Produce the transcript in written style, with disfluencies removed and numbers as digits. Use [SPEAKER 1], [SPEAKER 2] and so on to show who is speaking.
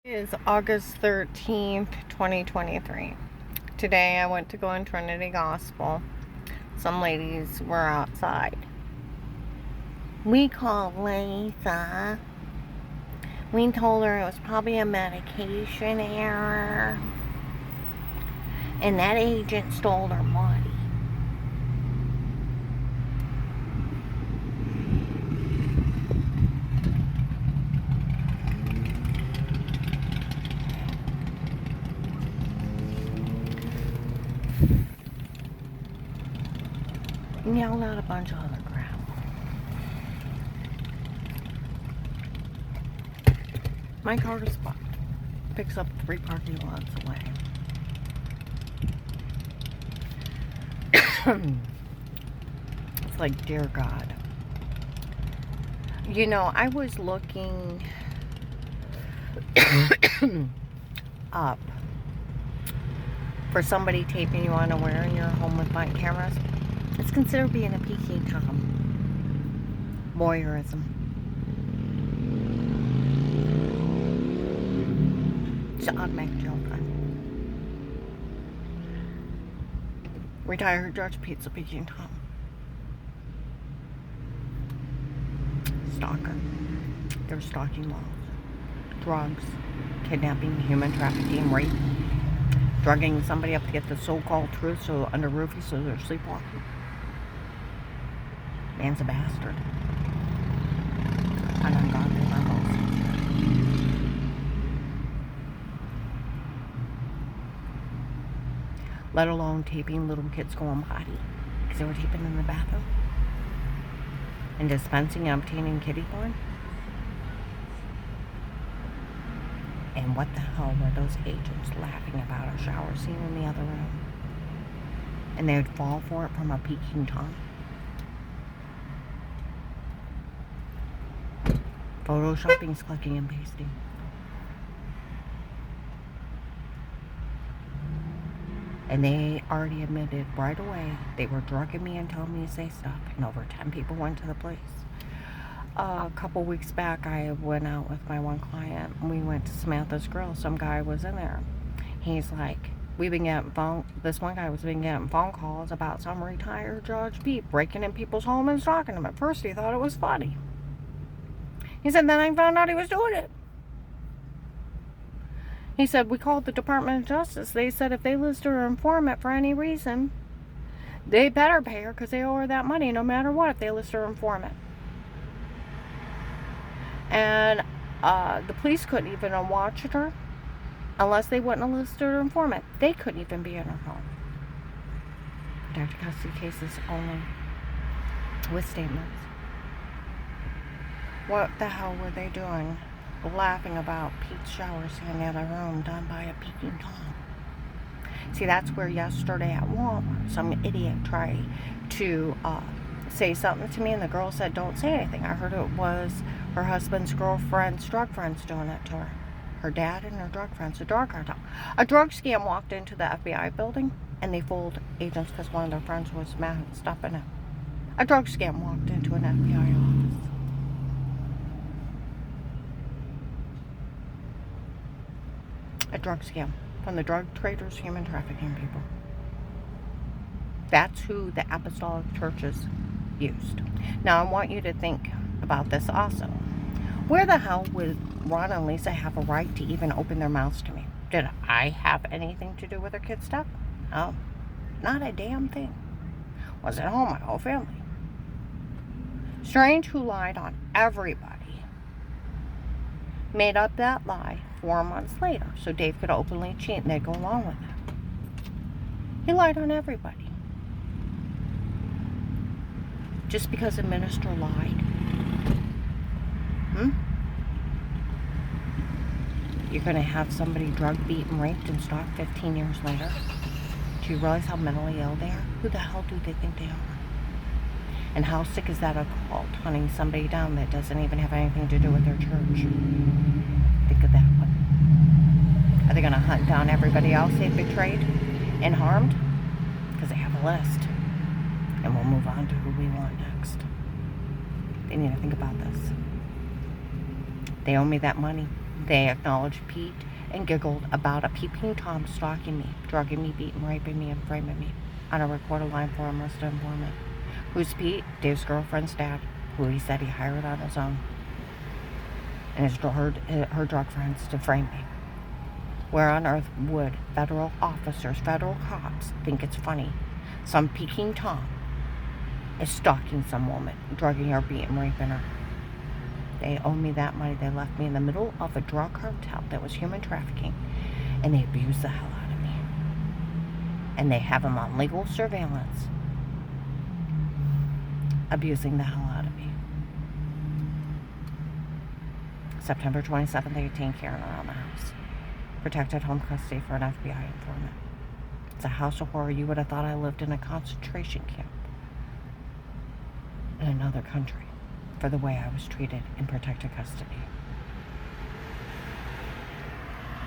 [SPEAKER 1] It is August 13th, 2023. Today I went to go in Trinity Gospel. Some ladies were outside. We called Lisa. We told her it was probably a medication error. And that agent stole her money. And yelled out a bunch of other crap. My car is spot. Picks up 3 parking lots away. It's like, dear God. You know, I was looking up for somebody taping you unaware in your home with body cameras. It's considered being a peeking Tom. Voyeurism. It's automatic jail time. Retired Judge Pete's a peeking Tom. Stalker. They're stalking laws. Drugs. Kidnapping, human trafficking, rape. Drugging somebody up to get the so-called truth so under roofie so they're sleepwalking. Man's a bastard. An ungodly rebels. Let alone taping little kids going potty. Because they were taping in the bathroom. And dispensing and obtaining kiddie porn. And what the hell were those agents laughing about a shower scene in the other room? And they would fall for it from a peeking Tom. Photoshopping's clicking and pasting. And they already admitted right away they were drugging me and telling me to say stuff. And over 10 people went to the place. A couple weeks back, I went out with my one client. We went to Samantha's Grill. Some guy was in there. He's like, this one guy was getting phone calls about some retired Judge Pete breaking in people's home and stalking them. At first, he thought it was funny. He said, then I found out he was doing it. He said, we called the Department of Justice. They said if they listed her informant for any reason, they better pay her because they owe her that money no matter what if they list her informant. And the police couldn't even have watched her unless they wouldn't have listed her informant. They couldn't even be in her home. Protected custody cases only with statements. What the hell were they doing? Laughing about Pete's shower scene in the other room done by a peeking Tom. See, that's where yesterday at Walmart, some idiot tried to say something to me, and the girl said, don't say anything. I heard it was her husband's girlfriend's drug friends doing it to her. Her dad and her drug friends, a drug cartel. A drug scam walked into the FBI building, and they fooled agents because one of their friends was messed up in it. A drug scam walked into an FBI office. A drug scam from the drug traders, human trafficking people. That's who the apostolic churches used. Now I want you to think about this also. Where the hell would Ron and Lisa have a right to even open their mouths to me? Did I have anything to do with their kid stuff? No, not a damn thing. Wasn't home, my whole family. Strange who lied on everybody. Made up that lie 4 months later so Dave could openly cheat and they'd go along with it. He lied on everybody. Just because a minister lied. You're going to have somebody drug, beat, and raped and stalked 15 years later? Do you realize how mentally ill they are? Who the hell do they think they are? And how sick is that a cult hunting somebody down that doesn't even have anything to do with their church? Think of that one. Are they going to hunt down everybody else they've betrayed and harmed? Because they have a list. And we'll move on to who we want next. They need to think about this. They owe me that money. They acknowledged Pete and giggled about a peeping Tom stalking me, drugging me, beating, raping me, and framing me on a recorded line for a Muslim informant. Who's Pete? Dave's girlfriend's dad, who he said he hired on his own, and her drug friends to frame me. Where on earth would federal officers, federal cops, think it's funny? Some Peking Tom is stalking some woman, drugging her, beating, raping her. They owe me that money. They left me in the middle of a drug cartel that was human trafficking, and they abused the hell out of me. And they have them on legal surveillance, abusing the hell out of me. September 27th, 18, Karen around the house. Protected home custody for an FBI informant. It's a house of horror. You would have thought I lived in a concentration camp in another country for the way I was treated in protected custody.